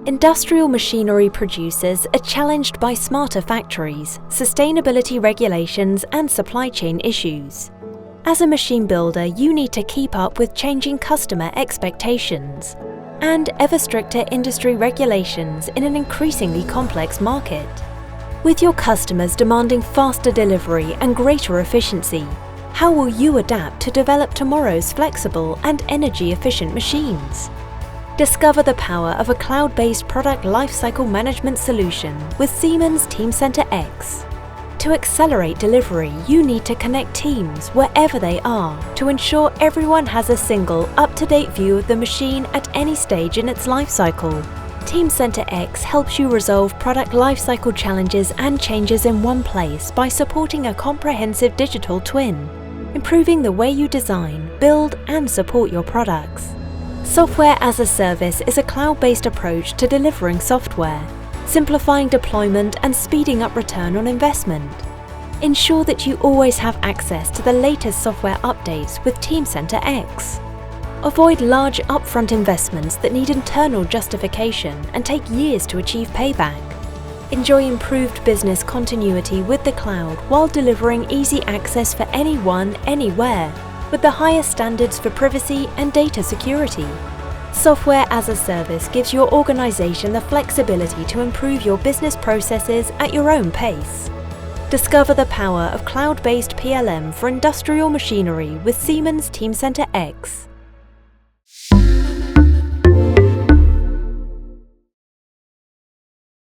Industrial machinery producers are challenged by smarter factories, sustainability regulations, and supply chain issues. As a machine builder, you need to keep up with changing customer expectations and ever stricter industry regulations in an increasingly complex market. With your customers demanding faster delivery and greater efficiency, how will you adapt to develop tomorrow's flexible and energy-efficient machines? Discover the power of a cloud-based product lifecycle management solution with Siemens Teamcenter X. To accelerate delivery, you need to connect teams wherever they are to ensure everyone has a single, up-to-date view of the machine at any stage in its lifecycle. Teamcenter X helps you resolve product lifecycle challenges and changes in one place by supporting a comprehensive digital twin, improving the way you design, build, and support your products. Software as a Service is a cloud-based approach to delivering software, simplifying deployment and speeding up return on investment. Ensure that you always have access to the latest software updates with Teamcenter X. Avoid large upfront investments that need internal justification and take years to achieve payback. Enjoy improved business continuity with the cloud while delivering easy access for anyone, anywhere, with the highest standards for privacy and data security. Software as a Service gives your organization the flexibility to improve your business processes at your own pace. Discover the power of cloud-based PLM for industrial machinery with Siemens Teamcenter X.